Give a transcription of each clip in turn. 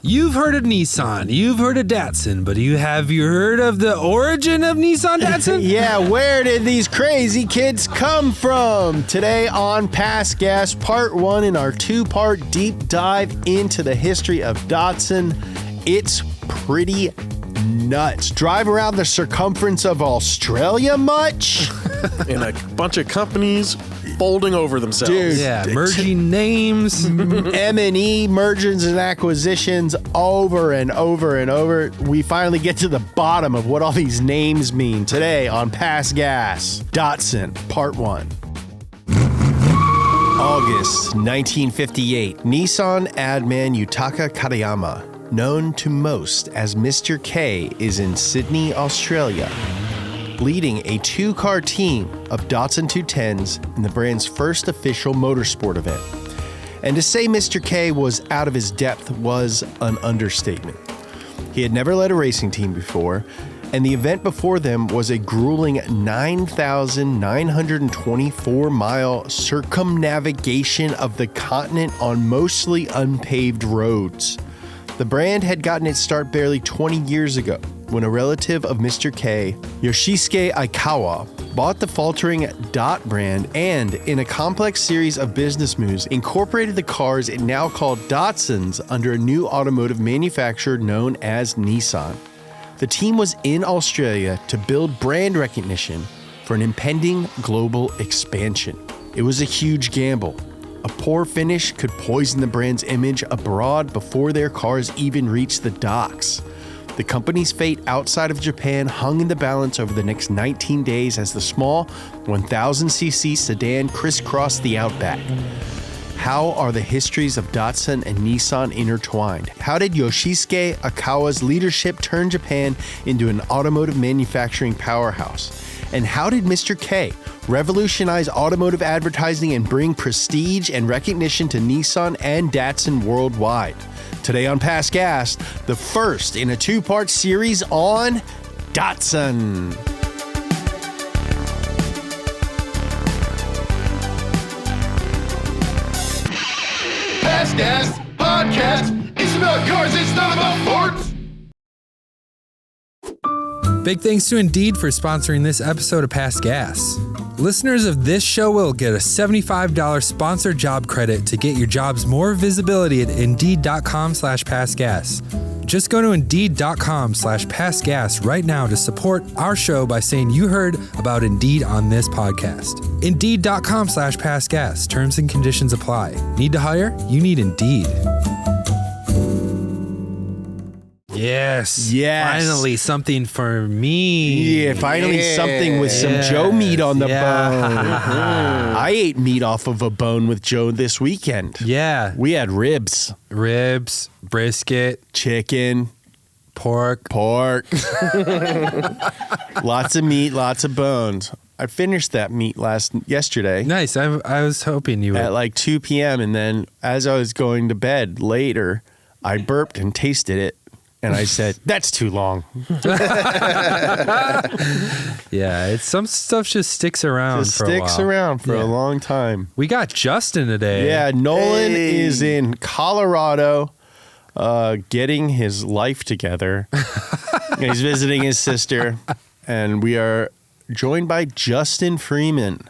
You've heard of Nissan, you've heard of Datsun, but have you heard of the origin of Nissan Datsun? Yeah, where did these crazy kids come from? Today on Pass Gas, part 1 in our 2-part deep dive into the history of Datsun. It's pretty nuts. Drive around the circumference of Australia much? And a bunch of companies folding over themselves. Dude, Yeah, merging names. M&E, mergers and acquisitions over and over and over. We finally get to the bottom of what all these names mean today on Pass Gas. Datsun, part 1. August 1958. Nissan adman Yutaka Katayama, known to most as Mr. K, is in Sydney, Australia, leading a 2-car team of Datsun 210s in the brand's first official motorsport event. And to say Mr. K was out of his depth was an understatement. He had never led a racing team before, and the event before them was a grueling 9,924-mile circumnavigation of the continent on mostly unpaved roads. The brand had gotten its start barely 20 years ago, when a relative of Mr. K, Yoshisuke Aikawa, bought the faltering Dot brand and, in a complex series of business moves, incorporated the cars it now called Datsuns under a new automotive manufacturer known as Nissan. The team was in Australia to build brand recognition for an impending global expansion. It was a huge gamble. A poor finish could poison the brand's image abroad before their cars even reached the docks. The company's fate outside of Japan hung in the balance over the next 19 days as the small 1,000cc sedan crisscrossed the outback. How are the histories of Datsun and Nissan intertwined? How did Yoshisuke Aikawa's leadership turn Japan into an automotive manufacturing powerhouse? And how did Mr. K revolutionize automotive advertising and bring prestige and recognition to Nissan and Datsun worldwide? Today on Pass Gas, the first in a 2-part series on Datsun. Pass Gas Podcast. It's about cars, it's not about forts. Big thanks to Indeed for sponsoring this episode of Pass Gas. Listeners of this show will get a $75 sponsored job credit to get your jobs more visibility at Indeed.com/passgas. Just go to Indeed.com/passgas right now to support our show by saying you heard about Indeed on this podcast. Indeed.com/passgas. Terms and conditions apply. Need to hire? You need Indeed. Yes. Finally, something for me. Yeah, finally something with some Joe meat on the bone. I ate meat off of a bone with Joe this weekend. Yeah. We had ribs, brisket, chicken, pork. Lots of meat, lots of bones. I finished that meat yesterday. Nice. I was hoping you would. At like 2 p.m. And then as I was going to bed later, I burped and tasted it. And I said, that's too long. Yeah, some stuff just sticks around for a while. Sticks around for a long time. We got Justin today. Yeah, Nolan is in Colorado getting his life together. He's visiting his sister. And we are joined by Justin Freeman.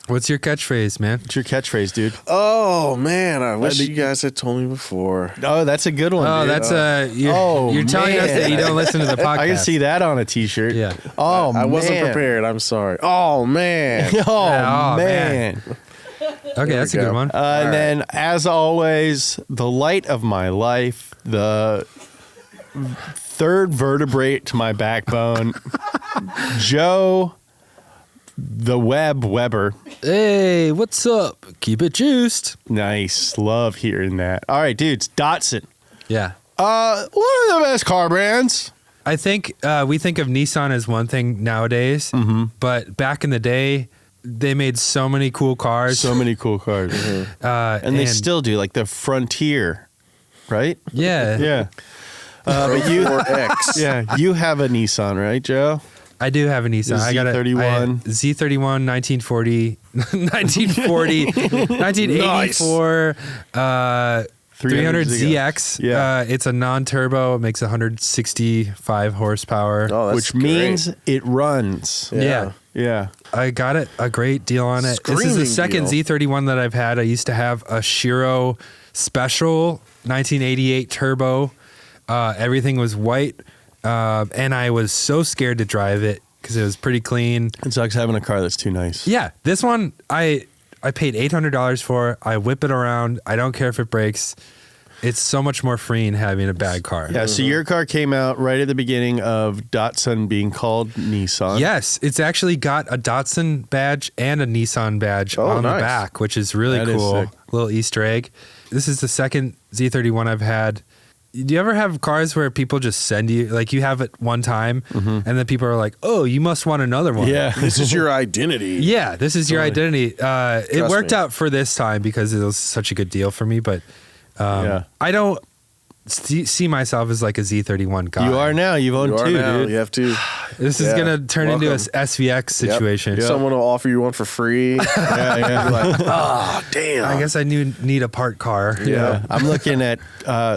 What's your catchphrase, man? What's your catchphrase, dude? Oh, man. I wish you guys had told me before. Oh, that's a good one, Oh, dude. that's you're telling us that you don't listen to the podcast. I can see that on a t-shirt. Yeah. Oh, I wasn't man. prepared. I'm sorry. Oh, man. Oh, man. man. Okay, that's a good one. And then, as always, the light of my life, the third vertebrae to my backbone, Joe, the Weber. Hey, what's up? Keep it juiced. Nice. Love hearing that. All right, dudes, Datsun. Yeah. What are the best car brands? I think we think of Nissan as one thing nowadays, but back in the day, they made so many cool cars. So many cool cars. And they still do, like the Frontier, right? Yeah. Yeah. But you, X. yeah, you have a Nissan, right, Joe? I do have a Nissan. The I got a Z31. Z31 1940, 1984, 300ZX. Yeah. It's a non-turbo. It makes 165 horsepower. Oh, that's which great. means it runs. Yeah. Yeah. I got it a great deal on it. This is the Screaming second deal. Z31 that I've had. I used to have a Shiro Special 1988 turbo. Everything was white, and I was so scared to drive it because it was pretty clean. It sucks having a car that's too nice. Yeah, this one I paid $800 for. I whip it around. I don't care if it breaks. It's so much more freeing having a bad car. Yeah, so your car came out right at the beginning of Datsun being called Nissan. Yes, it's actually got a Datsun badge and a Nissan badge on the nice. back, which is really That is cool. sick. Little Easter egg. This is the second Z31 I've had. Do you ever have cars where people just send you, like you have it one time, and then people are like, oh, you must want another one? Yeah. This is your identity. Yeah, this is your identity. It worked me. out for this time because it was such a good deal for me, but Yeah. I don't see myself as like a Z31 guy. You are now. You've owned You are two, now. dude. You have to. This is Yeah. going to turn into a Welcome. SVX situation. Someone will offer you one for free. Yeah, yeah. You're like, oh, damn. I guess I need a parked car. Yeah. I'm looking at,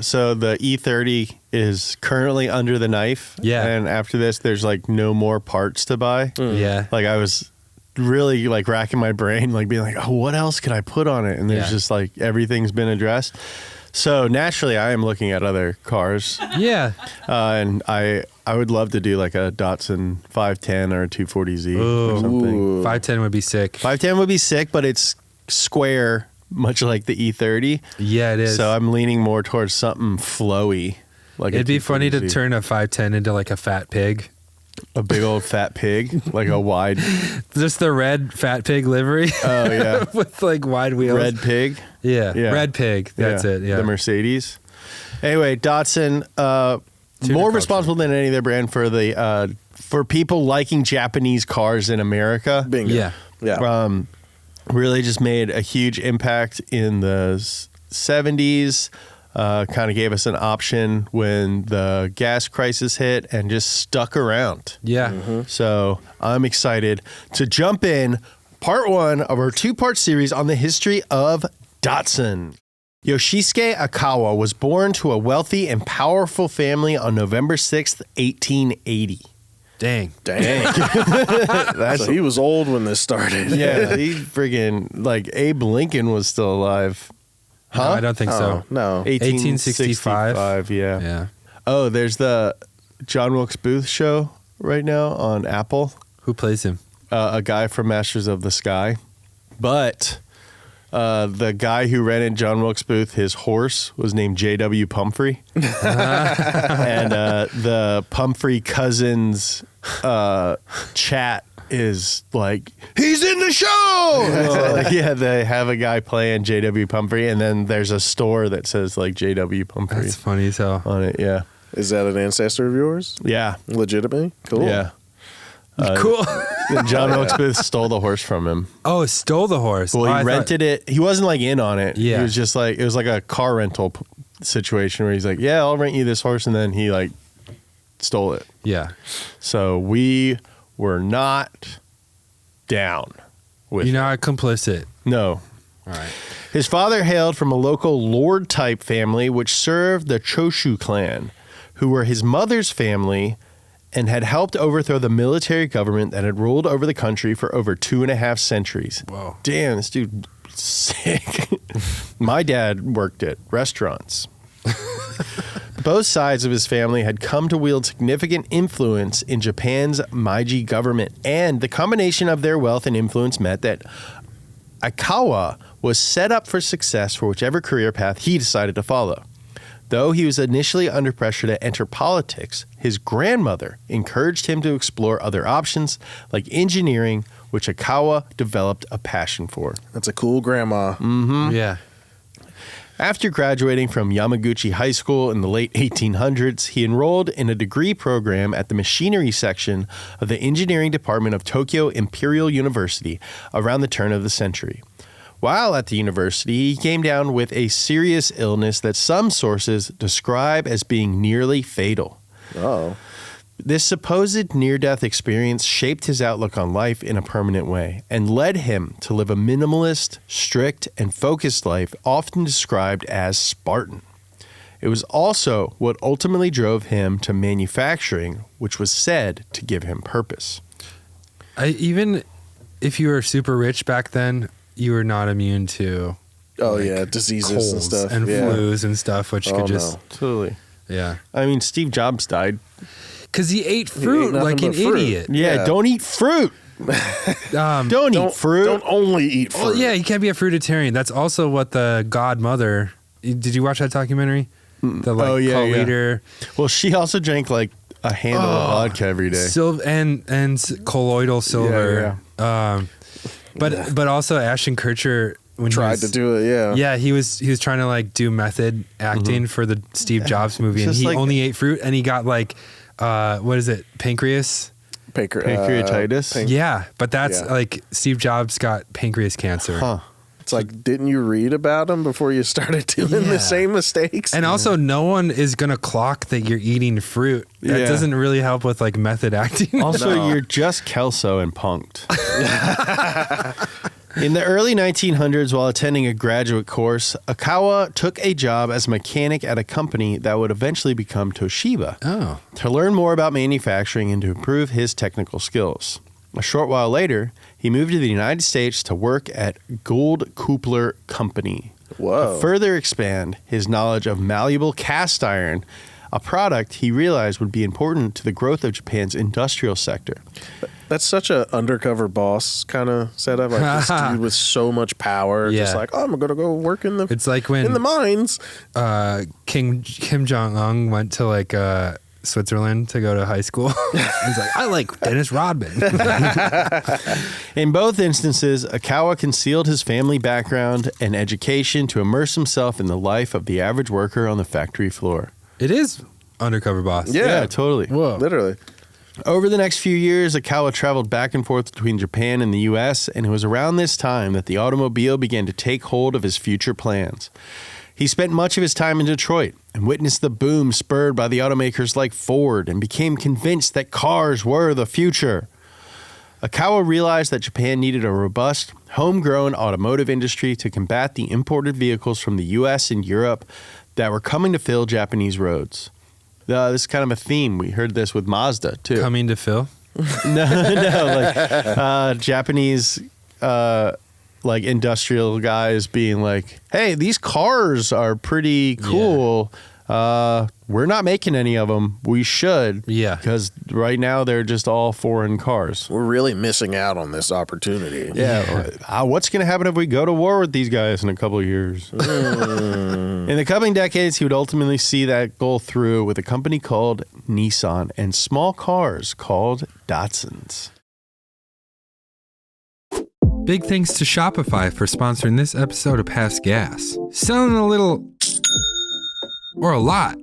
so the E30 is currently under the knife. Yeah. And after this, there's like no more parts to buy. Yeah. Like I was really like racking my brain, like being like, oh, what else could I put on it? And there's Yeah. just like everything's been addressed. So naturally, I am looking at other cars, Yeah. and I would love to do like a Datsun 510 or a 240Z or something. Ooh. 510 would be sick. 510 would be sick, but it's square, much like the E30. Yeah, it is. So I'm leaning more towards something flowy. Like It'd be funny to 240Z. turn a 510 into like a fat pig. a big old fat pig, like a wide. Just the red fat pig livery Oh yeah, with like wide wheels. red pig. Yeah. Yeah. Red pig. That's it. Yeah. The Mercedes. Anyway, Datsun, more culture. responsible than any other brand for the for people liking Japanese cars in America. Bingo. Yeah. Yeah. Really just made a huge impact in the 70s. Kind of gave us an option when the gas crisis hit and just stuck around. Yeah. So I'm excited to jump in part one of our two-part series on the history of Datsun. Yoshisuke Aikawa was born to a wealthy and powerful family on November 6th, 1880. Dang. Dang. So he was old when this started. Yeah, he friggin' like Abe Lincoln was still alive. No, I don't think so. Oh, no. 1865. Yeah. Yeah. Oh, there's the John Wilkes Booth show right now on Apple. Who plays him? A guy from Masters of the Sky. But the guy who rented John Wilkes Booth, his horse was named J.W. Pumphrey. And the Pumphrey cousins chat is like, he's in the show! Yeah, they have a guy playing J.W. Pumphrey, and then there's a store that says like J.W. Pumphrey That's funny as hell. on it. Yeah. Is that an ancestor of yours? Yeah. Legitimately? Cool. Yeah. Cool. And John Wilkes Booth stole the horse from him. Oh, stole the horse. Well, Oh, I he thought- rented it. He wasn't like in on it. Yeah. He was just like, it was like a car rental situation where he's like, yeah, I'll rent you this horse. And then he like stole it. Yeah. So we were not down with You're not complicit. No. All right. His father hailed from a local lord type family which served the Choshu clan, who were his mother's family and had helped overthrow the military government that had ruled over the country for over 2.5 centuries. Whoa. Damn, this dude sick. My dad worked at restaurants. Both sides of his family had come to wield significant influence in Japan's Meiji government, and the combination of their wealth and influence meant that Aikawa was set up for success for whichever career path he decided to follow. Though he was initially under pressure to enter politics, his grandmother encouraged him to explore other options like engineering, which Aikawa developed a passion for. That's a cool grandma. Yeah. After graduating from Yamaguchi High School in the late 1800s, he enrolled in a degree program at the machinery section of the engineering department of Tokyo Imperial University around the turn of the century. While at the university, he came down with a serious illness that some sources describe as being nearly fatal. Oh. This supposed near-death experience shaped his outlook on life in a permanent way and led him to live a minimalist, strict, and focused life often described as Spartan. It was also what ultimately drove him to manufacturing, which was said to give him purpose. Even if you were super rich back then, you were not immune to diseases and stuff. And flus and stuff, which could just... Totally. Yeah. I mean, Steve Jobs died. Because he ate fruit like an idiot. Yeah, don't eat fruit. Don't eat fruit. Don't only eat fruit. Well, yeah, you can't be a fruitarian. That's also what the godmother... Did you watch that documentary? The cult leader. Well, she also drank like a handle of vodka every day. And colloidal silver. Yeah. But also Ashton Kutcher when tried to do it. Yeah, he was trying to like do method acting for the Steve Jobs movie, and he only ate fruit, and he got like what is it, pancreatitis? Yeah, but that's like Steve Jobs got pancreas cancer. Huh. It's like, didn't you read about him before you started doing the same mistakes? And also, no one is going to clock that you're eating fruit. That doesn't really help with like method acting. Also, you're just Kelso and punked. In the early 1900s, while attending a graduate course, Aikawa took a job as a mechanic at a company that would eventually become Toshiba to learn more about manufacturing and to improve his technical skills. A short while later, he moved to the United States to work at Gould Coupler Company to further expand his knowledge of malleable cast iron, a product he realized would be important to the growth of Japan's industrial sector. That's such a undercover boss kind of setup. Like this dude with so much power, just like, I'm going to go work in the it's like when in the mines. Kim Jong-un went to like Switzerland to go to high school. He's like, I like Dennis Rodman. In both instances, Aikawa concealed his family background and education to immerse himself in the life of the average worker on the factory floor. It is undercover boss. Yeah, totally. Whoa. Literally. Over the next few years, Aikawa traveled back and forth between Japan and the U.S., and it was around this time that the automobile began to take hold of his future plans. He spent much of his time in Detroit and witnessed the boom spurred by the automakers like Ford and became convinced that cars were the future. Aikawa realized that Japan needed a robust, homegrown automotive industry to combat the imported vehicles from the U.S. and Europe that were coming to fill Japanese roads. This is kind of a theme. We heard this with Mazda, too. Coming to fill? Like Japanese... like industrial guys being like, hey, these cars are pretty cool. We're not making any of them. We should. Yeah. Because right now they're just all foreign cars. We're really missing out on this opportunity. Yeah. What's going to happen if we go to war with these guys in a couple of years? In the coming decades, he would ultimately see that goal through with a company called Nissan and small cars called Datsuns. Big thanks to Shopify for sponsoring this episode of Past Gas. Selling a little or a lot.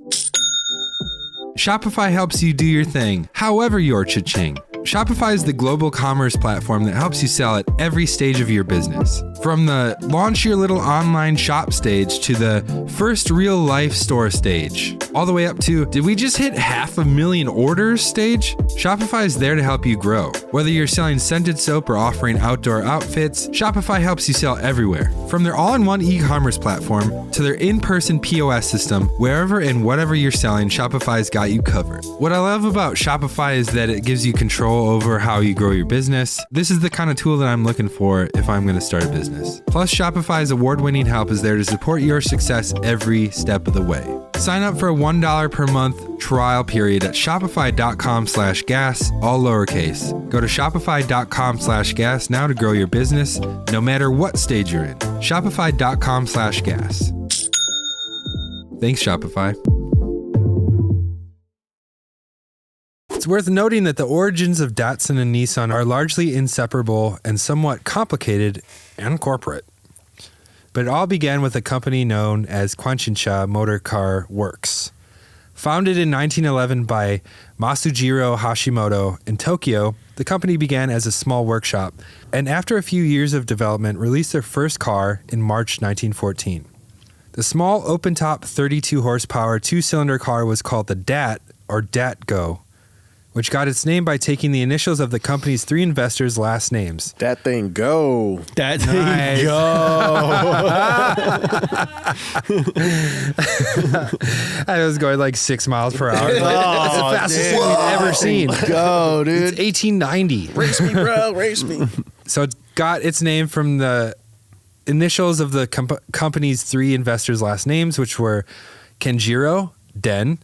Shopify helps you do your thing, however you're cha-ching. Shopify is the global commerce platform that helps you sell at every stage of your business. From the launch your little online shop stage to the first real life store stage, all the way up to, did we just hit 500,000 orders stage? Shopify is there to help you grow. Whether you're selling scented soap or offering outdoor outfits, Shopify helps you sell everywhere. From their all-in-one e-commerce platform to their in-person POS system, wherever and whatever you're selling, Shopify's got you covered. What I love about Shopify is that it gives you control over how you grow your business. This is the kind of tool that I'm looking for if I'm going to start a business. Plus, Shopify's award-winning help is there to support your success every step of the way. Sign up for a $1 per month trial period at shopify.com/gas, all lowercase. Go to shopify.com/gas now to grow your business, no matter what stage you're in. Shopify.com/gas. Thanks, Shopify. It's worth noting that the origins of Datsun and Nissan are largely inseparable and somewhat complicated and corporate. But it all began with a company known as Kwanshinsha Motor Car Works. Founded in 1911 by Masujiro Hashimoto in Tokyo, the company began as a small workshop, and after a few years of development, released their first car in March 1914. The small open-top 32 horsepower two-cylinder car was called the DAT, or DAT-Go, which got its name by taking the initials of the company's 3 investors' last names. That thing go. That thing Nice. I was going like 6 miles per hour. Like, that's the fastest thing we've ever seen. Go, dude. It's 1890. Race me, bro. Race me. So it got its name from the initials of the company's 3 investors' last names, which were Kenjiro Den,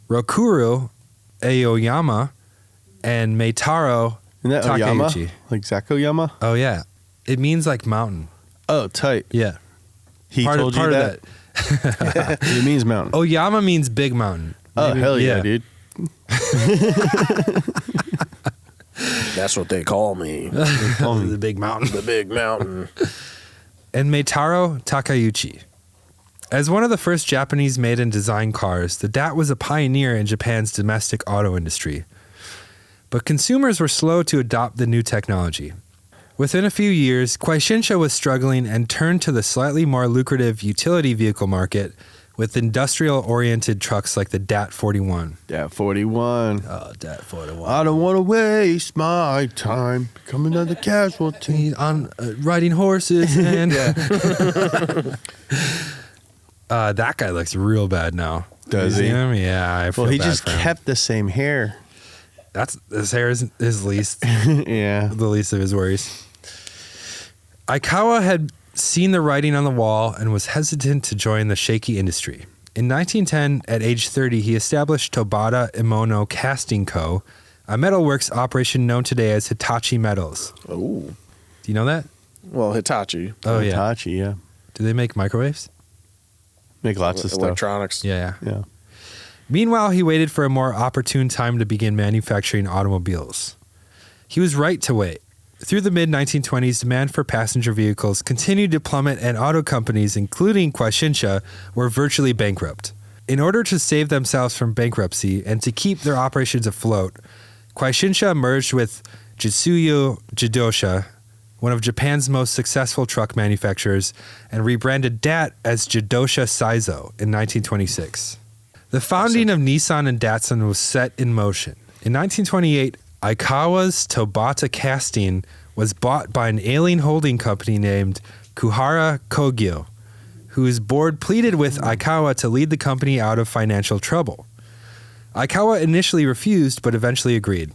Rokuro Aoyama, and Meitaro Isn't that Takeuchi. Oyama? Like Zakoyama? Oh, yeah. It means like mountain. Oh, tight. Yeah. He told you that? It means mountain. Oyama means big mountain. Oh, Maybe- hell yeah, dude. That's what they call me. The big mountain. The big mountain. And Meitaro Takeuchi. As one of the first Japanese made and designed cars, the DAT was a pioneer in Japan's domestic auto industry. But consumers were slow to adopt the new technology. Within a few years, Kwaishinsha was struggling and turned to the slightly more lucrative utility vehicle market with industrial-oriented trucks like the DAT 41. DAT 41. Oh, DAT 41. I don't want to waste my time becoming another casualty. On riding horses and... that guy looks real bad now. Does You see he? him? Yeah, I feel Well, he bad just for him. kept the same hair. His hair is his least, Yeah. the least of his worries. Aikawa had seen the writing on the wall and was hesitant to join the shaky industry. In 1910, at age 30, he established Tobata Imono Casting Co., a metalworks operation known today as Hitachi Metals. Oh. Do you know that? Well, Hitachi. Oh, yeah. Hitachi, yeah. Do they make microwaves? Make lots of stuff. Electronics. Yeah. Yeah. Meanwhile, he waited for a more opportune time to begin manufacturing automobiles. He was right to wait. Through the mid-1920s, demand for passenger vehicles continued to plummet, and auto companies, including Kwaishinsha, were virtually bankrupt. In order to save themselves from bankruptcy and to keep their operations afloat, Kwaishinsha merged with Jitsuyo Jidosha, one of Japan's most successful truck manufacturers, and rebranded DAT as Jidosha Saizo in 1926. The founding of Nissan and Datsun was set in motion. In 1928, Aikawa's Tobata Casting was bought by an alien holding company named Kuhara Kogyo, whose board pleaded with Aikawa to lead the company out of financial trouble. Aikawa initially refused, but eventually agreed.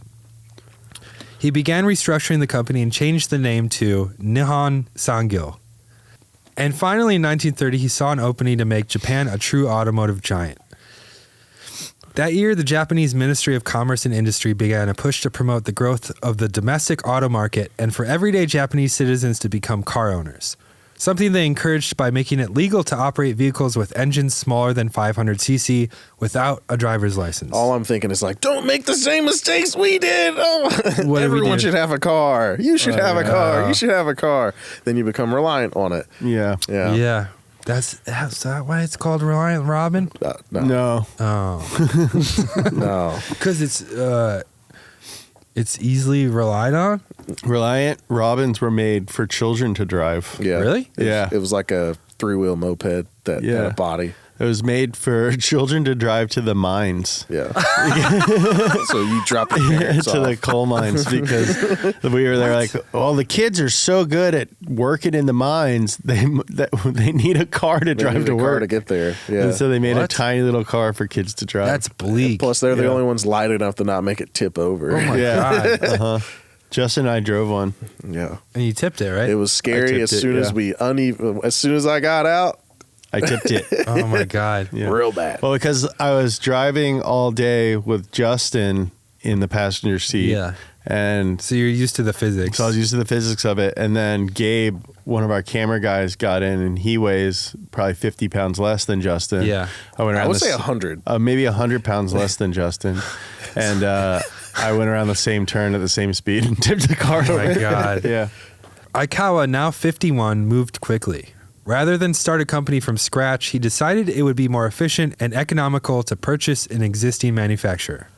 He began restructuring the company and changed the name to Nihon Sangyo. And finally, in 1930, he saw an opening to make Japan a true automotive giant. That year, the Japanese Ministry of Commerce and Industry began a push to promote the growth of the domestic auto market and for everyday Japanese citizens to become car owners, something they encouraged by making it legal to operate vehicles with engines smaller than 500cc without a driver's license. All I'm thinking is like, don't make the same mistakes we did. Oh, What did we everyone do? should have a car. You should have a car. You should have a car. Then you become reliant on it. Yeah. Yeah. Yeah. That's that why it's called Reliant Robin? No. No. Oh. No. Because it's easily relied on? Reliant Robins were made for children to drive. Yeah. Really? Yeah. It was like a 3-wheel moped that had a body. It was made for children to drive to the mines. Yeah. So you drop the parents to off. the coal mines because we were there like, well, the kids are so good at working in the mines, they need a car to They drive needed to a car work. to get there. Yeah. And so they made What? a tiny little car for kids to drive. That's bleak. Plus, they're the Yeah. only ones light enough to not make it tip over. Oh my yeah. God. Justin and I drove one. Yeah. And you tipped it, right? It was scary tipped as it, soon yeah. as soon as I got out. I tipped it. Oh my God. Yeah. Real bad. Well, because I was driving all day with Justin in the passenger seat. Yeah. And So you're used to the physics. so I was used to the physics of it. And then Gabe, one of our camera guys, got in and he weighs probably 50 pounds less than Justin. Yeah. I went around I would the say s- 100. maybe 100 pounds less than Justin. And I went around the same turn at the same speed and tipped the car Oh my over. God. Yeah. Aikawa, now 51, moved quickly. Rather than start a company from scratch, he decided it would be more efficient and economical to purchase an existing manufacturer.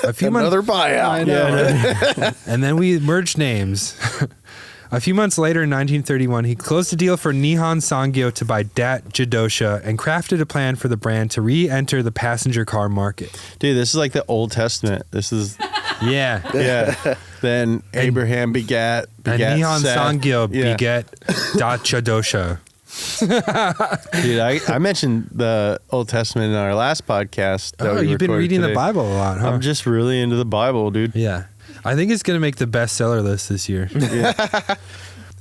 A few Another buyout. Yeah. And then we merged names. A few months later in 1931, he closed a deal for Nihon Sangyo to buy Dat Jidosha and crafted a plan for the brand to re-enter the passenger car market. Dude, this is like the Old Testament. This is... Yeah. Yeah. Then Abraham begat And Nihon Seth. Sangyo Yeah. beget Dat Jidosha. Dude, I mentioned the Old Testament in our last podcast. That Oh, we you've been recorded reading today. the Bible a lot, huh? I'm just really into the Bible, dude. Yeah. I think it's going to make the bestseller list this year.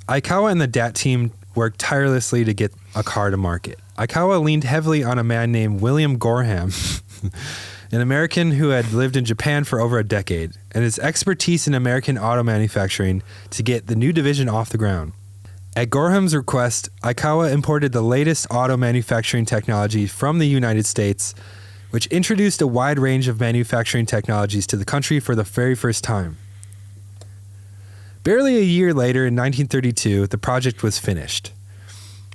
Aikawa and the Dat team worked tirelessly to get a car to market. Aikawa leaned heavily on a man named William Gorham, an American who had lived in Japan for over a decade, and his expertise in American auto manufacturing to get the new division off the ground. At Gorham's request, Aikawa imported the latest auto manufacturing technology from the United States, which introduced a wide range of manufacturing technologies to the country for the very first time. Barely a year later, in 1932, the project was finished.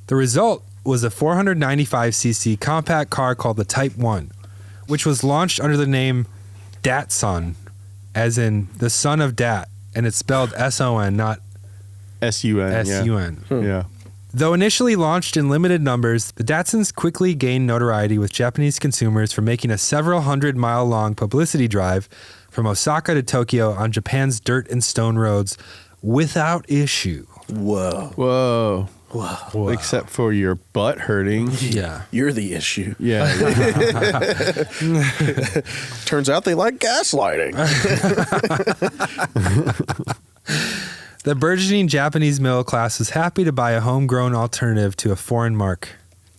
The result was a 495cc compact car called the Type 1, which was launched under the name Datsun, as in the son of Dat, and it's spelled S-O-N, not S-U-N. S-U-N. Yeah. Though initially launched in limited numbers, the Datsuns quickly gained notoriety with Japanese consumers for making a several hundred-mile-long publicity drive from Osaka to Tokyo on Japan's dirt and stone roads without issue. Whoa. Whoa. Except for your butt hurting. Yeah. You're the issue. Yeah. Turns out they like gaslighting. The burgeoning Japanese middle class was happy to buy a homegrown alternative to a foreign mark.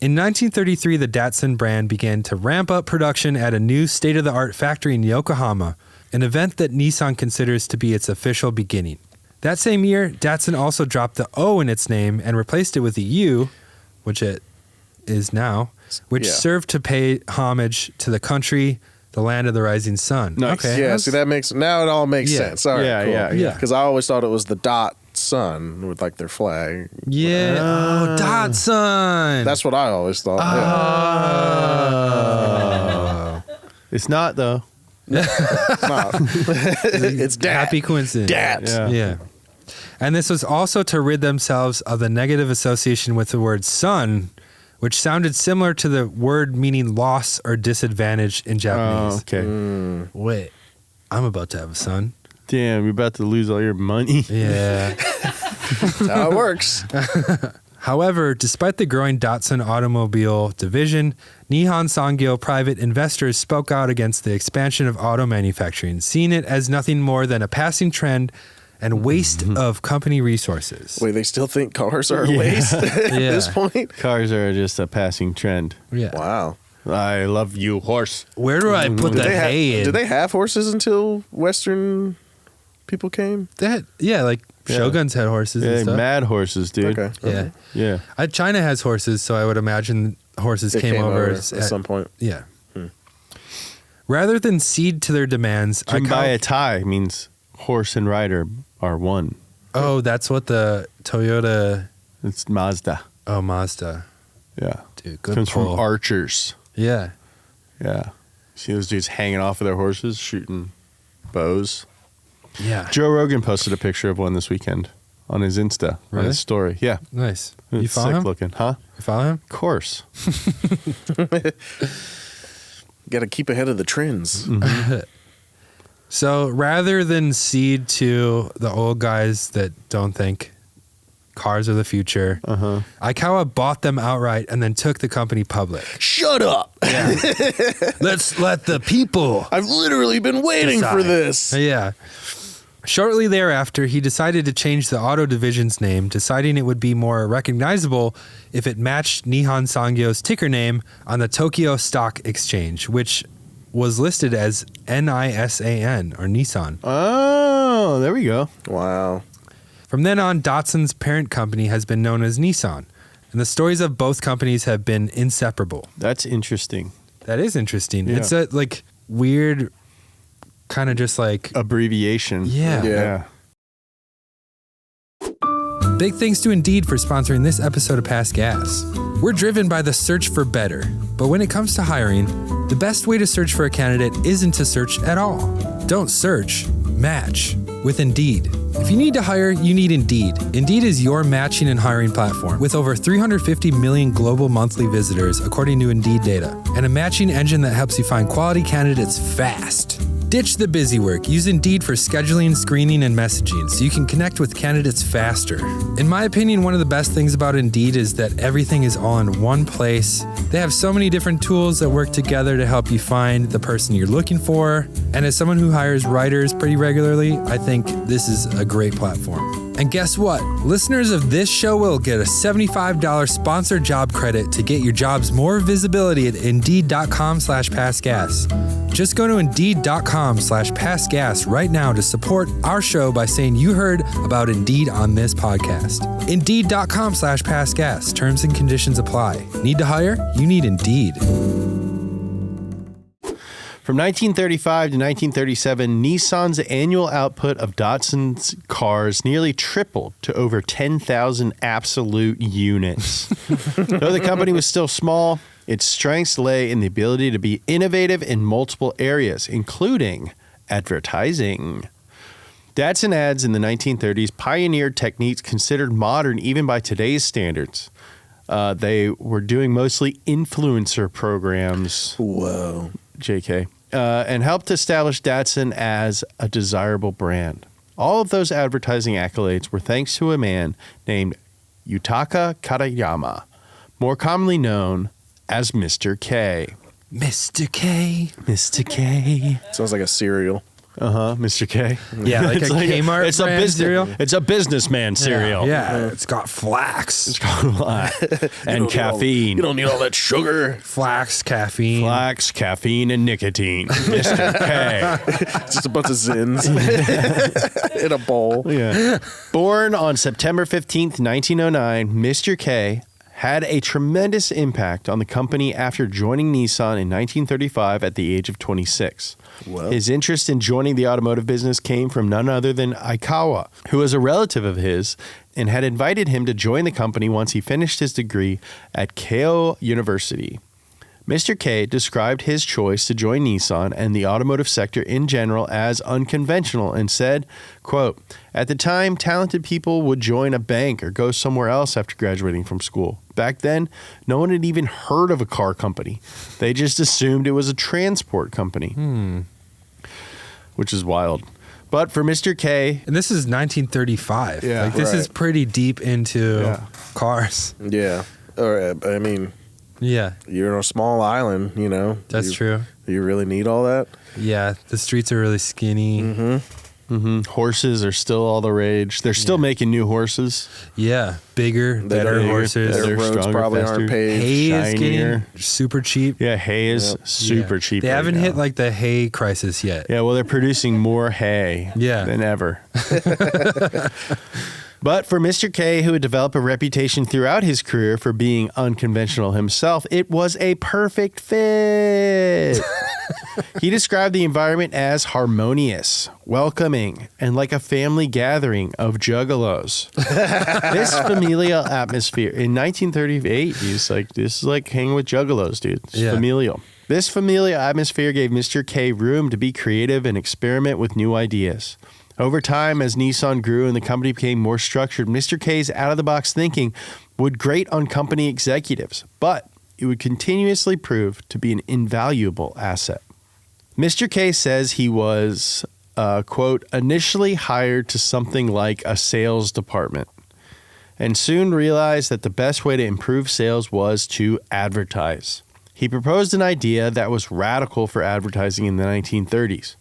In 1933, the Datsun brand began to ramp up production at a new state-of-the-art factory in Yokohama, an event that Nissan considers to be its official beginning. That same year, Datsun also dropped the O in its name and replaced it with a U, which it is now, which served to pay homage to the country, the land of the rising sun. Nice. Okay. Yeah, see, now it all makes sense. All right, Yeah, cool. yeah. Because I always thought it was the Datsun with like their flag. Yeah. Oh, Datsun. That's what I always thought. It's not, though. It's not. It's Dat. Happy coincidence. Dat. Yeah. And this was also to rid themselves of the negative association with the word sun, which sounded similar to the word meaning loss or disadvantage in Japanese. Oh, okay. Wait, I'm about to have a son. Damn, you're about to lose all your money. Yeah. That's how it works. However, despite the growing Datsun automobile division, Nihon Sangyo private investors spoke out against the expansion of auto manufacturing, seeing it as nothing more than a passing trend and waste of company resources. Wait, they still think cars are a waste at this point? Cars are just a passing trend. Yeah. Wow. I love you, horse. Where do I put the hay in? Did they have horses until Western people came? Like shoguns had horses and Yeah, stuff. mad horses, dude. Okay. Yeah. Yeah. China has horses, so I would imagine horses They came over at some point. Yeah. Rather than cede to their demands, Jimbaya Tai means horse and rider are one. Oh, that's what the Toyota. It's Mazda. Oh, Mazda. Yeah. Dude, good Comes pull. from archers. Yeah. Yeah. See those dudes hanging off of their horses, shooting bows. Yeah. Joe Rogan posted a picture of one this weekend on his Insta, on Really? his story. Yeah. Nice. It's You follow sick him? looking. Huh? You follow him? Of course. Got to keep ahead of the trends. So rather than cede to the old guys that don't think cars are the future, Aikawa bought them outright and then took the company public. Shut up. Let's let the people. I've literally been waiting for this. Yeah. Shortly thereafter, he decided to change the auto division's name, deciding it would be more recognizable if it matched Nihon Sangyo's ticker name on the Tokyo Stock Exchange, which was listed as Nisan or Nissan. Oh, there we go. Wow. From then on, Datsun's parent company has been known as Nissan, and the stories of both companies have been inseparable. That's interesting. That is interesting. Yeah. It's a weird kind of just like Abbreviation. Yeah. Big thanks to Indeed for sponsoring this episode of Past Gas. We're driven by the search for better, but when it comes to hiring, the best way to search for a candidate isn't to search at all. Don't search, Match with Indeed. If you need to hire, you need Indeed. Indeed is your matching and hiring platform with over 350 million global monthly visitors, according to Indeed data, and a matching engine that helps you find quality candidates fast. Ditch the busy work. Use Indeed for scheduling, screening, and messaging so you can connect with candidates faster. In my opinion, one of the best things about Indeed is that everything is all in one place. They have so many different tools that work together to help you find the person you're looking for. And as someone who hires writers pretty regularly, I think this is a great platform. And guess what? Listeners of this show will get a $75 sponsored job credit to get your jobs more visibility at Indeed.com/passgas. Just go to Indeed.com/passgas right now to support our show by saying you heard about Indeed on this podcast. Indeed.com/passgas. Terms and conditions apply. Need to hire? You need Indeed. From 1935 to 1937, Nissan's annual output of Datsun's cars nearly tripled to over 10,000 absolute units. Though the company was still small, its strengths lay in the ability to be innovative in multiple areas, including advertising. Datsun ads in the 1930s pioneered techniques considered modern even by today's standards. They were doing mostly influencer programs. Whoa. JK. And helped establish Datsun as a desirable brand. All of those advertising accolades were thanks to a man named Yutaka Katayama, more commonly known as Mr. K. Mr. K. Mr. K. Sounds like a cereal. Mr. K. Yeah, like It's a Kmart it's a brand business cereal. It's a businessman cereal. Yeah, it's got flax. And caffeine. You don't need all that sugar. Flax, caffeine. Flax, caffeine, and nicotine. Mr. K. It's just a bunch of Zins in a bowl. Yeah. Born on September 15th, 1909, Mr. K had a tremendous impact on the company after joining Nissan in 1935 at the age of 26. Whoa. His interest in joining the automotive business came from none other than Aikawa, who was a relative of his and had invited him to join the company once he finished his degree at Keio University. Mr. K described his choice to join Nissan and the automotive sector in general as unconventional and said, quote, "At the time, talented people would join a bank or go somewhere else after graduating from school. Back then, no one had even heard of a car company. They just assumed it was a transport company." Which is wild. But for Mr. K... And this is 1935. Yeah. Like, this Right. is pretty deep into cars. Yeah. Or, I mean, Yeah, you're on a small island, you know. that's true. You really need all that? Yeah, the streets are really skinny. Horses are still all the rage. They're still making new horses. Yeah, bigger, better bigger, horses. better. Their roads stronger, probably faster. aren't paved. Hay is getting shinier. super cheap. Yeah, hay is super Yeah. cheap. They right haven't now. hit like the hay crisis yet. Yeah, well, they're producing more hay than ever. But for Mr. K, who had developed a reputation throughout his career for being unconventional himself, it was a perfect fit. He described the environment as harmonious, welcoming, and like a family gathering of juggalos. This familial atmosphere in 1938, he's like, this is like hanging with juggalos, dude. It's familial. This familial atmosphere gave Mr. K room to be creative and experiment with new ideas. Over time, as Nissan grew and the company became more structured, Mr. K's out-of-the-box thinking would grate on company executives, but it would continuously prove to be an invaluable asset. Mr. K says he was, quote, initially hired to something like a sales department, and soon realized that the best way to improve sales was to advertise. He proposed an idea that was radical for advertising in the 1930s.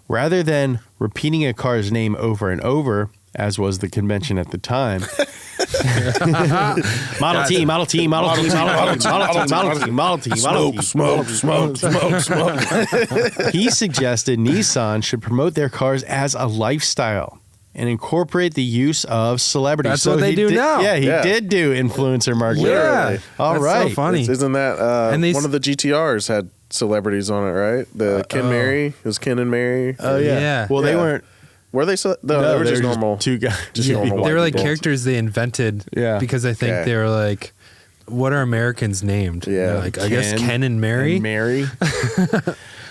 Rather than repeating a car's name over and over, as was the convention at the time, Model T, Model T, Model T, Model T, Model T, Model T, Model T, Model T. Smoke. He suggested Nissan should promote their cars as a lifestyle and incorporate the use of celebrities. That's what they do now. Yeah, he did do influencer marketing. Yeah. All That's right. so funny. Isn't that And they one of the GTRs had celebrities on it, right? The Ken Mary. It was Ken and Mary. Oh, yeah. Well, they Yeah. weren't. Were they? No, they were just normal. Two guys. Just Yeah, normal. they white were like people. characters they invented. Yeah. Because I think Okay. they were like, what are Americans named? Yeah. They're like, I guess Ken and Mary. And Mary.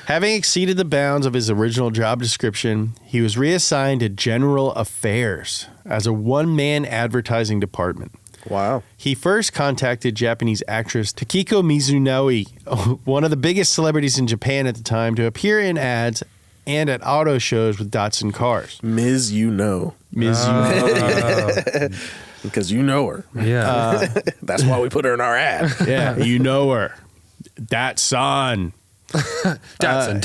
Having exceeded the bounds of his original job description, he was reassigned to General Affairs as a one-man advertising department. Wow. He first contacted Japanese actress Takiko Mizuno, one of the biggest celebrities in Japan at the time, to appear in ads and at auto shows with Datsun cars. Ms. You know. Because you know her. Yeah. That's why we put her in our ad. Yeah, you know her. Datsun. Datsun.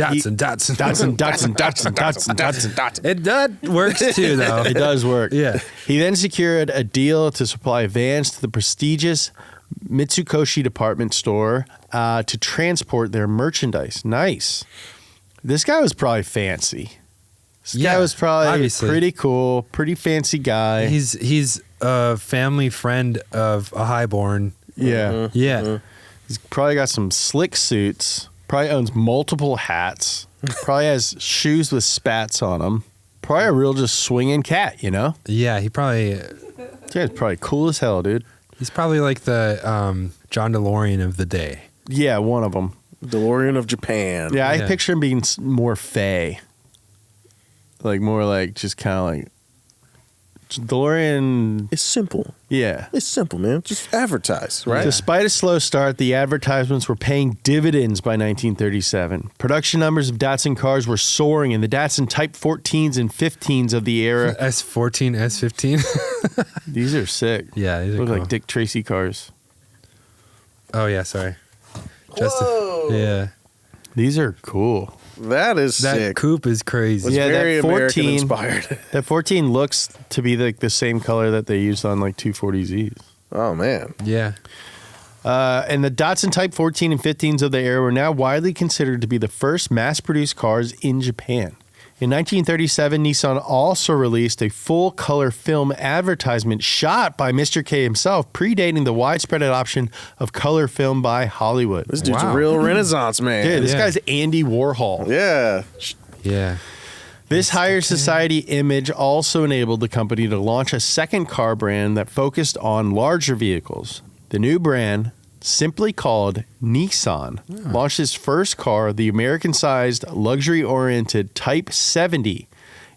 It works too, though. It does work. Yeah. He then secured a deal to supply vans to the prestigious Mitsukoshi department store to transport their merchandise. Nice. This guy was probably fancy. This guy was probably obviously pretty cool, pretty fancy guy. He's a family friend of a highborn. Yeah. Mm-hmm. Yeah. He's probably got some slick suits. Probably owns multiple hats. Probably has shoes with spats on them. Probably a real just swinging cat, you know? Yeah, This guy's probably cool as hell, dude. he's probably like the John DeLorean of the day. Yeah, one of them. DeLorean of Japan. Yeah, I Yeah. picture him being more fey. Like more like just kind of like DeLorean. It's simple. Yeah. It's simple, man. Just advertise, right? Despite a slow start, the advertisements were paying dividends by 1937. Production numbers of Datsun cars were soaring, and the Datsun Type 14s and 15s of the era. S14, S15. These are sick. Yeah, these are Look cool. like Dick Tracy cars. Oh yeah, sorry. Yeah, These are cool. That is that sick. coupe is crazy. Yeah, Very that 14 American inspired. That 14 looks to be like the same color that they used on like 240Zs. Oh, man. Yeah. And the Datsun Type 14 and 15s of the era were now widely considered to be the first mass-produced cars in Japan. In 1937, Nissan also released a full-color film advertisement shot by Mr. K himself, predating the widespread adoption of color film by Hollywood. This dude's Wow. a real Renaissance man. Dude, this Yeah. guy's Andy Warhol. Yeah. Yeah. This higher society image also enabled the company to launch a second car brand that focused on larger vehicles. The new brand, simply called Nissan, launched its first car, the American-sized, luxury-oriented Type 70,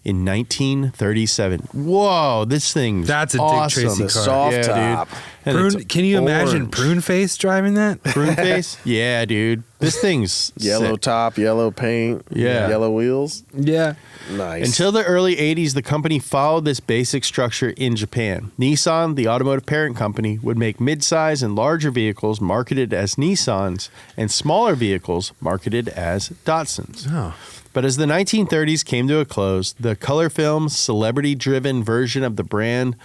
in 1937. Whoa, this thing's That's a Dick awesome. Tracy The car. soft Yeah, top. dude. And Prune, it's can you imagine orange. Prune Face driving that? Prune face? Yeah, dude. This thing's Yellow sick. top, yellow paint, Yeah. yellow wheels. Yeah. Nice. Until the early 80s, the company followed this basic structure in Japan. Nissan, the automotive parent company, would make midsize and larger vehicles marketed as Nissans and smaller vehicles marketed as Datsuns. Oh. But as the 1930s came to a close, the color film, celebrity-driven version of the brand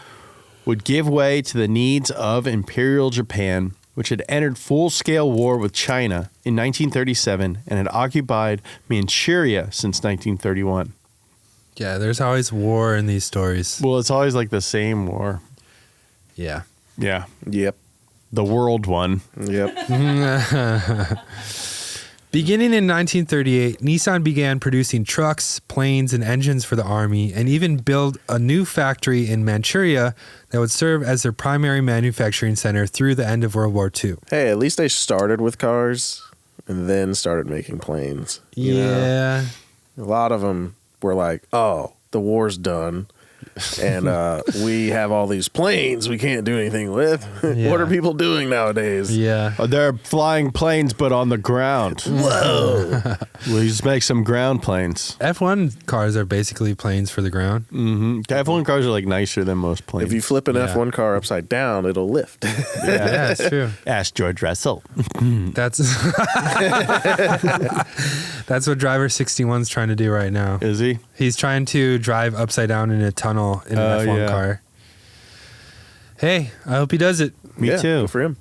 would give way to the needs of Imperial Japan, which had entered full-scale war with China in 1937 and had occupied Manchuria since 1931. Yeah, there's always war in these stories. Well, it's always like the same war. Yeah. Yeah. Yep. The world one. Yep. Beginning in 1938, Nissan began producing trucks, planes, and engines for the Army, and even built a new factory in Manchuria that would serve as their primary manufacturing center through the end of World War II. Hey, at least they started with cars and then started making planes. You know? Yeah. A lot of them were like, oh, the war's done. And we have all these planes we can't do anything with. Yeah. What are people doing nowadays? Yeah. They're flying planes, but on the ground. Whoa. We just make some ground planes. F1 cars are basically planes for the ground. Mm-hmm. F1 cars are like nicer than most planes. If you flip an Yeah. F1 car upside down, it'll lift. Yeah, that's true. Ask George Russell. That's that's what Driver 61's trying to do right now. Is he? He's trying to drive upside down in a tunnel in an F1 yeah. car. Hey, I hope he does it. Me Yeah, too. good for him.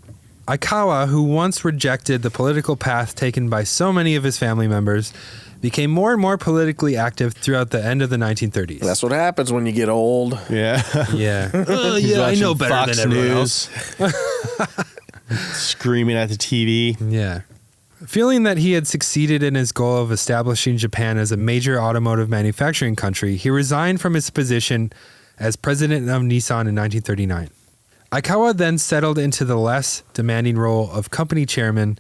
Aikawa, who once rejected the political path taken by so many of his family members, became more and more politically active throughout the end of the 1930s. That's what happens when you get old. Yeah. Yeah. Oh, He's yeah, I know watching better Fox than everyone News. else. Screaming at the TV. Yeah. Feeling that he had succeeded in his goal of establishing Japan as a major automotive manufacturing country, he resigned from his position as president of Nissan in 1939. Aikawa then settled into the less demanding role of company chairman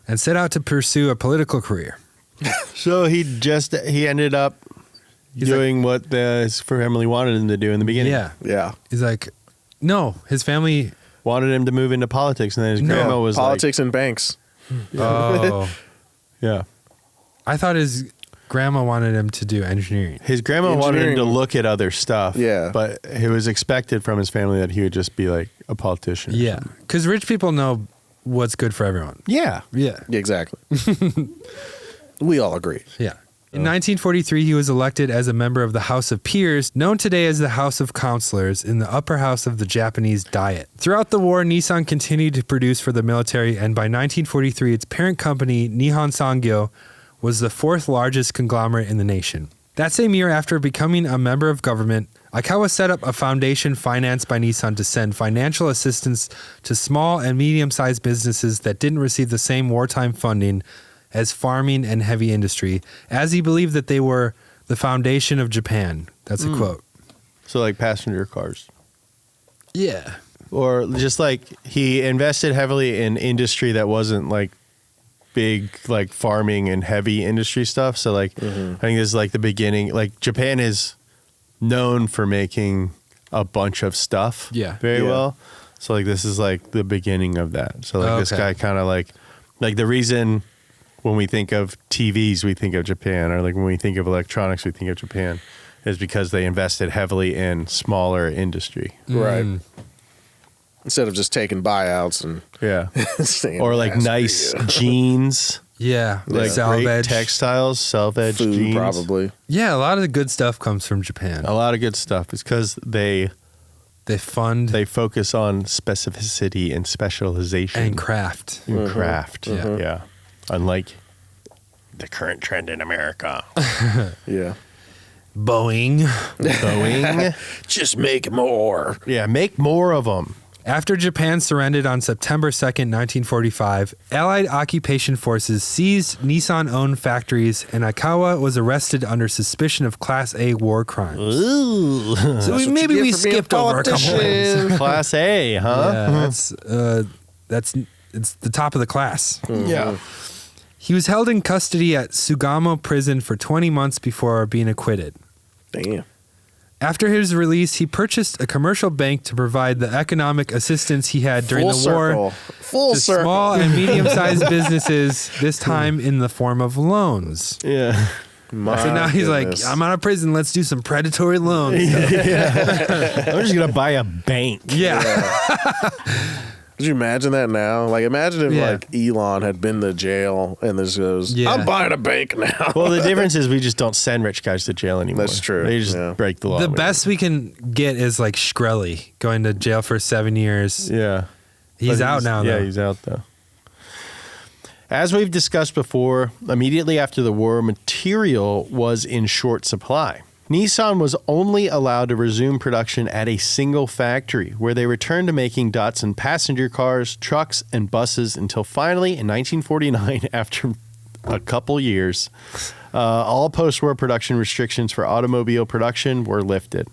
and set out to pursue a political career. So he ended up doing what his family wanted him to do in the beginning. Yeah. Yeah. He's like, no, his family. Wanted him to move into politics, and then his grandma was Politics and banks. Oh, yeah. I thought his grandma wanted him to do engineering. His grandma wanted him to Engineering. look at other stuff. Yeah. But it was expected from his family that he would just be like a politician. Yeah, because rich people know what's good for everyone. Yeah. Yeah. Exactly. We all agree. Yeah. In 1943, he was elected as a member of the House of Peers, known today as the House of Counselors, in the upper house of the Japanese Diet. Throughout the war, Nissan continued to produce for the military, and by 1943, its parent company, Nihon Sangyo, was the fourth largest conglomerate in the nation. That same year, after becoming a member of government, Aikawa set up a foundation financed by Nissan to send financial assistance to small and medium-sized businesses that didn't receive the same wartime funding as farming and heavy industry, as he believed that they were the foundation of Japan. That's a quote. So like passenger cars. Yeah. Or just like he invested heavily in industry that wasn't like big like farming and heavy industry stuff. So like I think this is like the beginning. Like Japan is known for making a bunch of stuff very Yeah. well. So like this is like the beginning of that. So like this Okay. guy kind of like the reason when we think of TVs we think of Japan, or like when we think of electronics we think of Japan, is because they invested heavily in smaller industry. Right. Instead of just taking buyouts and Yeah. staying Or like fast nice for you. jeans, Yeah. like great salvage. textiles, self-edge Food, jeans. probably. Yeah, a lot of the good stuff comes from Japan. A lot of good stuff. It's because they They focus on specificity and specialization and craft. and craft. Yeah. Yeah. Unlike the current trend in America. Yeah. Boeing. Boeing. Just make more. Yeah, make more of them. After Japan surrendered on September 2nd, 1945, Allied occupation forces seized Nissan-owned factories, and Aikawa was arrested under suspicion of Class A war crimes. Ooh. So what maybe you we get for being skipped over a couple politician. ones. Class A, huh? Yeah, it's the top of the class. Yeah. He was held in custody at Sugamo prison for 20 months before being acquitted. Damn. After his release, he purchased a commercial bank to provide the economic assistance he had during Full the war circle. Full to circle. small and medium-sized businesses, this time in the form of loans. Yeah. My So now he's goodness. like, I'm out of prison. Let's do some predatory loans. I'm just going to buy a bank. Yeah. Could you imagine that now? Like, imagine if Yeah. like Elon had been to jail and this goes, Yeah. I'm buying a bank now. Well, the difference is we just don't send rich guys to jail anymore. That's true, They just yeah. break the law. The best we can get is like Shkreli going to jail for 7 years. Yeah. He's But out now, Yeah, though. he's out though. As we've discussed before, immediately after the war, material was in short supply. Nissan was only allowed to resume production at a single factory, where they returned to making Datsun passenger cars, trucks, and buses until finally, in 1949, after a couple years, all post-war production restrictions for automobile production were lifted.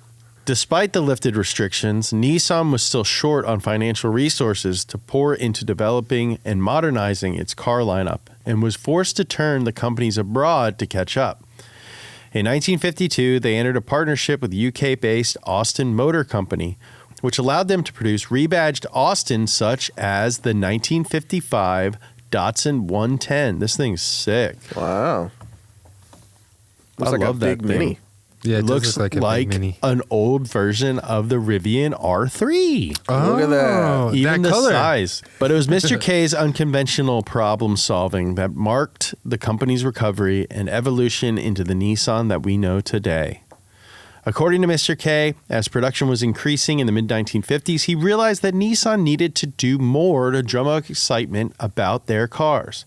Despite the lifted restrictions, Nissan was still short on financial resources to pour into developing and modernizing its car lineup, and was forced to turn the companies abroad to catch up. In 1952, they entered a partnership with UK-based Austin Motor Company, which allowed them to produce rebadged Austins such as the 1955 Datsun 110. This thing's sick. Wow. I Looks like love a that big thing. mini. Yeah, It looks does look like a big mini. an old version of the Rivian R3. Oh, Look at that. Even that the color. size. But it was Mr. K's unconventional problem solving that marked the company's recovery and evolution into the Nissan that we know today. According to Mr. K, as production was increasing in the mid-1950s, he realized that Nissan needed to do more to drum up excitement about their cars,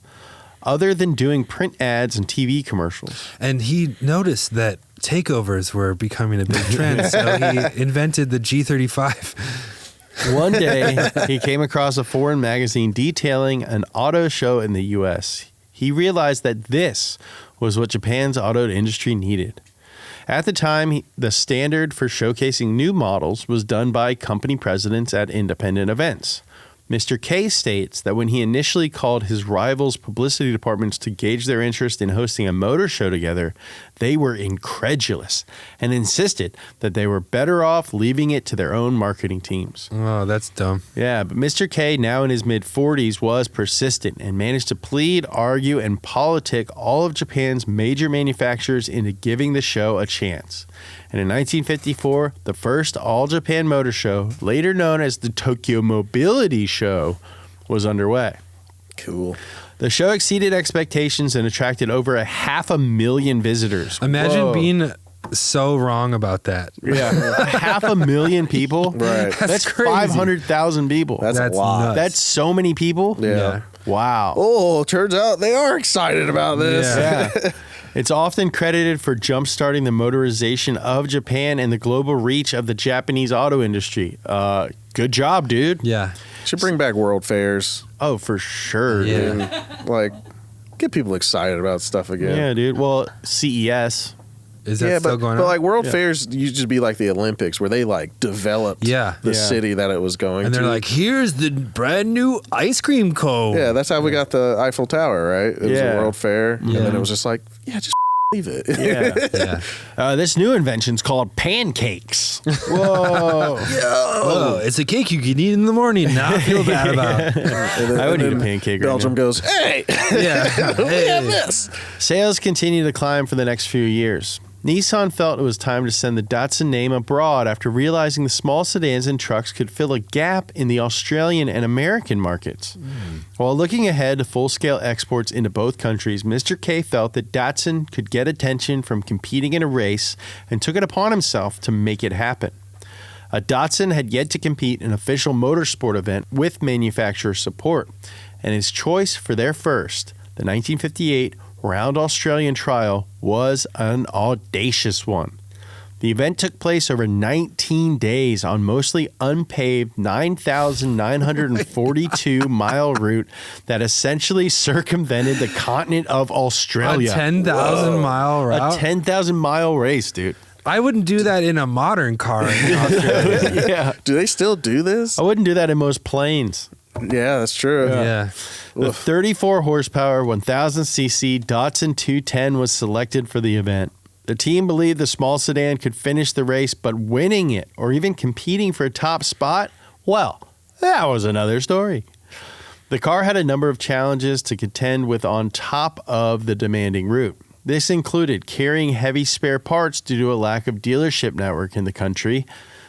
other than doing print ads and TV commercials. And he noticed that takeovers were becoming a big trend, so he invented the G35. One day, he came across a foreign magazine detailing an auto show in the U.S. He realized that this was what Japan's auto industry needed. At the time, the standard for showcasing new models was done by company presidents at independent events. Mr. K states that when he initially called his rivals' publicity departments to gauge their interest in hosting a motor show together, they were incredulous and insisted that they were better off leaving it to their own marketing teams. Oh, that's dumb. Yeah, but Mr. K, now in his mid-40s, was persistent and managed to plead, argue, and politic all of Japan's major manufacturers into giving the show a chance. And in 1954, the first All-Japan Motor Show, later known as the Tokyo Mobility Show, was underway. Cool. The show exceeded expectations and attracted over 500,000 visitors. Imagine Whoa. being so wrong about that. Yeah, 500,000 people? Right. That's crazy. 500,000 people. That's a lot. nuts. That's so many people? Yeah. Wow. Oh, turns out they are excited about this. Yeah. It's often credited for jump-starting the motorization of Japan and the global reach of the Japanese auto industry. Good job, dude. Yeah. Should bring back world fairs. Oh, for sure, Yeah. dude. And, like, get people excited about stuff again. Yeah, dude. Well, CES. Is that still going on? But like world fairs used to be like the Olympics where they like developed Yeah. the Yeah. city that it was going and to. they're like, here's the brand new ice cream cone. yeah, that's how we got the Eiffel Tower, right? It was Yeah. a world fair. Yeah. And then it was just like, yeah, just leave it. Yeah. Yeah. This new invention's called pancakes. Whoa. Oh, it's a cake you can eat in the morning. Not feel bad about. And then, I would and eat a then pancake right Belgium now. goes, hey, Yeah. we have Hey. this. Sales continued to climb for the next few years. Nissan felt it was time to send the Datsun name abroad after realizing the small sedans and trucks could fill a gap in the Australian and American markets. While looking ahead to full-scale exports into both countries, Mr. K felt that Datsun could get attention from competing in a race and took it upon himself to make it happen. A Datsun had yet to compete in an official motorsport event with manufacturer support, and his choice for their first, the 1958 Round Australian Trial, was an audacious one. The event took place over 19 days on mostly unpaved 9,942-mile route that essentially circumvented the continent of A Australia. 10,000 mile route. A 10,000-mile race, dude. I wouldn't do that in a modern car in Australia. Yeah. Do they still do this? I wouldn't do that in most planes. Yeah, that's true. Yeah. The 34 horsepower, 1000cc Datsun 210 was selected for the event. The team believed the small sedan could finish the race, but winning it or even competing for a top spot, well, that was another story. The car had a number of challenges to contend with on top of the demanding route. This included carrying heavy spare parts due to a lack of dealership network in the country,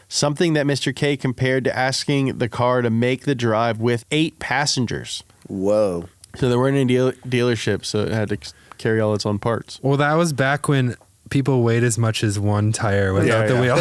something that Mr. K compared to asking the car to make the drive with 8 passengers. Whoa. So there weren't any dealerships, so it had to carry all its own parts. Well, that was back when people weighed as much as one tire without the wheel.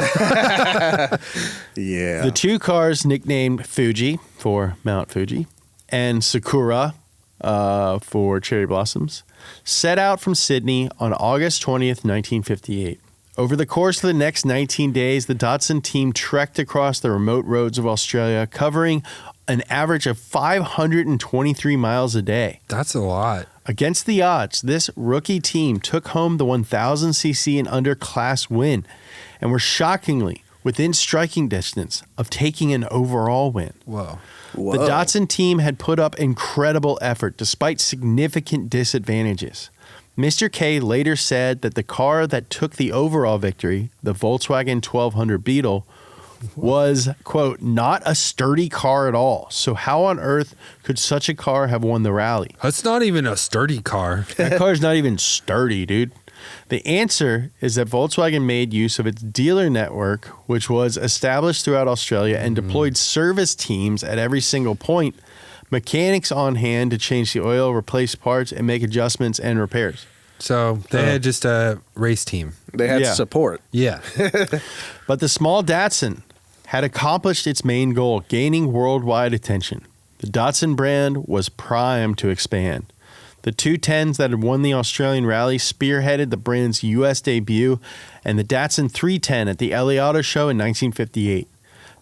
Yeah. The two cars, nicknamed Fuji for Mount Fuji and Sakura for cherry blossoms, set out from Sydney on August 20th, 1958. Over the course of the next 19 days, the Datsun team trekked across the remote roads of Australia, covering an average of 523 miles a day. That's a lot. Against the odds, this rookie team took home the 1000cc and under class win and were shockingly within striking distance of taking an overall win. Whoa. The Datsun team had put up incredible effort despite significant disadvantages. Mr. K later said that the car that took the overall victory, the Volkswagen 1200 Beetle, was, quote, not a sturdy car at all. So how on earth could such a car have won the rally? That's not even a sturdy car. That car's not even sturdy, dude. The answer is that Volkswagen made use of its dealer network, which was established throughout Australia and deployed service teams at every single point, mechanics on hand to change the oil, replace parts, and make adjustments and repairs. So they had just a race team. They had Yeah. support. Yeah. But the small Datsun had accomplished its main goal, gaining worldwide attention. The Datsun brand was primed to expand. The 210s that had won the Australian rally spearheaded the brand's U.S. debut, and the Datsun 310 at the LA Auto Show in 1958.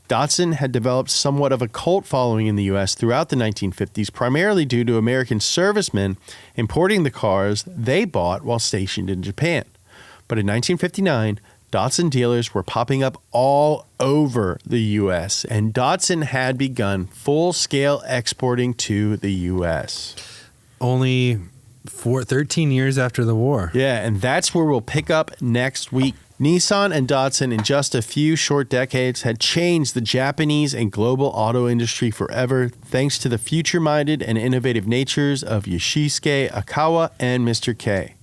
Datsun had developed somewhat of a cult following in the U.S. throughout the 1950s, primarily due to American servicemen importing the cars they bought while stationed in Japan. But in 1959, Datsun dealers were popping up all over the U.S., and Datsun had begun full-scale exporting to the U.S. Only 13 years after the war. Yeah, and that's where we'll pick up next week. Nissan and Datsun in just a few short decades had changed the Japanese and global auto industry forever thanks to the future-minded and innovative natures of Yoshisuke Aikawa and Mr. K.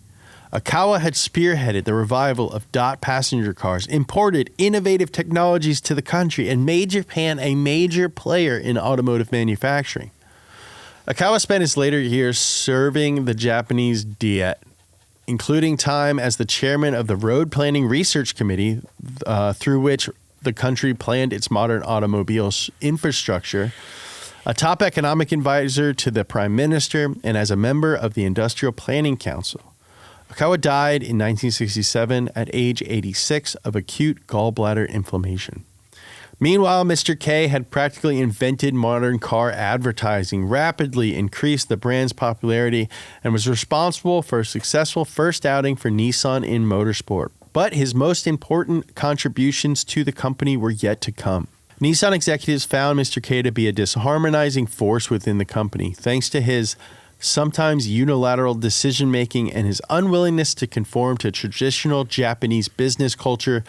Aikawa had spearheaded the revival of DOT passenger cars, imported innovative technologies to the country, and made Japan a major player in automotive manufacturing. Aikawa spent his later years serving the Japanese Diet, including time as the chairman of the Road Planning Research Committee, through which the country planned its modern automobile infrastructure, a top economic advisor to the prime minister, and as a member of the Industrial Planning Council. Aikawa died in 1967 at age 86 of acute gallbladder inflammation. Meanwhile, Mr. K had practically invented modern car advertising, rapidly increased the brand's popularity, and was responsible for a successful first outing for Nissan in motorsport. But his most important contributions to the company were yet to come. Nissan executives found Mr. K to be a disharmonizing force within the company, thanks to his sometimes unilateral decision-making and his unwillingness to conform to traditional Japanese business culture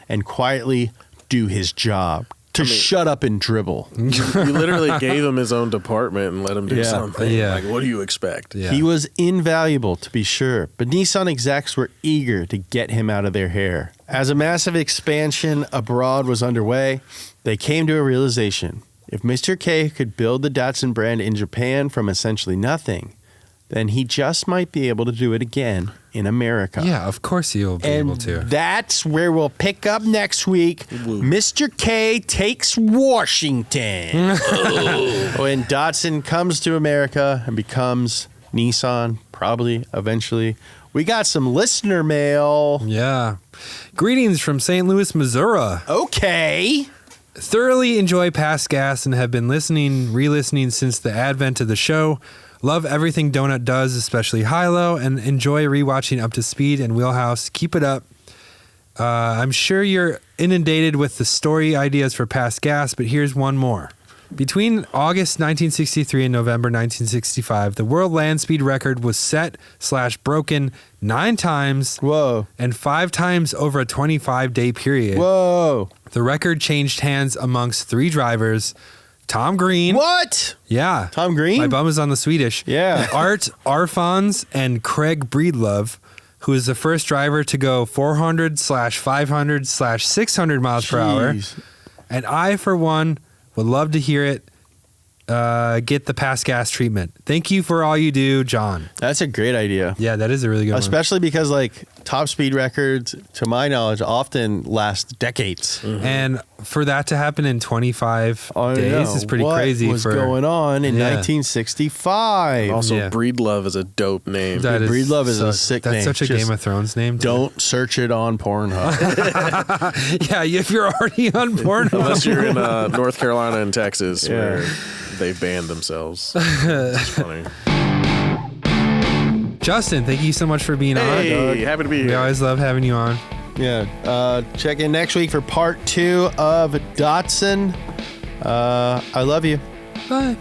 and quietly do his job. Shut up and dribble. You literally gave him his own department and let him do something. Yeah. Like, what do you expect? Yeah. He was invaluable, to be sure, but Nissan execs were eager to get him out of their hair. As a massive expansion abroad was underway, they came to a realization. If Mr. K could build the Datsun brand in Japan from essentially nothing, then he just might be able to do it again in America. Yeah, of course you'll be able to. That's where we'll pick up next week. Mr. K takes Washington. When Datsun comes to America and becomes Nissan, probably eventually. We got some listener mail. Yeah. Greetings from St. Louis, Missouri. Okay. Thoroughly enjoy Past Gas and have been re-listening since the advent of the show. Love everything Donut does, especially Hilo, and enjoy rewatching Up to Speed and Wheelhouse. Keep it up. I'm sure you're inundated with the story ideas for Past Gas, but here's one more. Between August 1963 and November 1965, the world land speed record was set/broken 9 times. Whoa. And 5 times over a 25-day period. Whoa. The record changed hands amongst 3 drivers. Tom Green. What? Yeah. Tom Green? My bum is on the Swedish. Yeah. Art Arfons and Craig Breedlove, who is the first driver to go 400/500/600 miles per hour. And I, for one, would love to hear it. Get the Past Gas treatment. Thank you for all you do, John. That's a great idea. Yeah, that is a really good one. Especially because, like, top speed records, to my knowledge, often last decades. Mm-hmm. And for that to happen in 25 days is pretty crazy. What was going on in 1965? Also, Yeah. Breedlove is a dope name. Breedlove is a sick name. That's such a Just Game of Thrones name. too. Don't search it on Pornhub. Yeah, if you're already on Pornhub. Unless you're in North Carolina and Texas, where they banned themselves. It's funny. Justin, thank you so much for being on. Hey, happy to be We here. always love having you on. Yeah. Check in next week for part 2 of Datsun. I love you. Bye.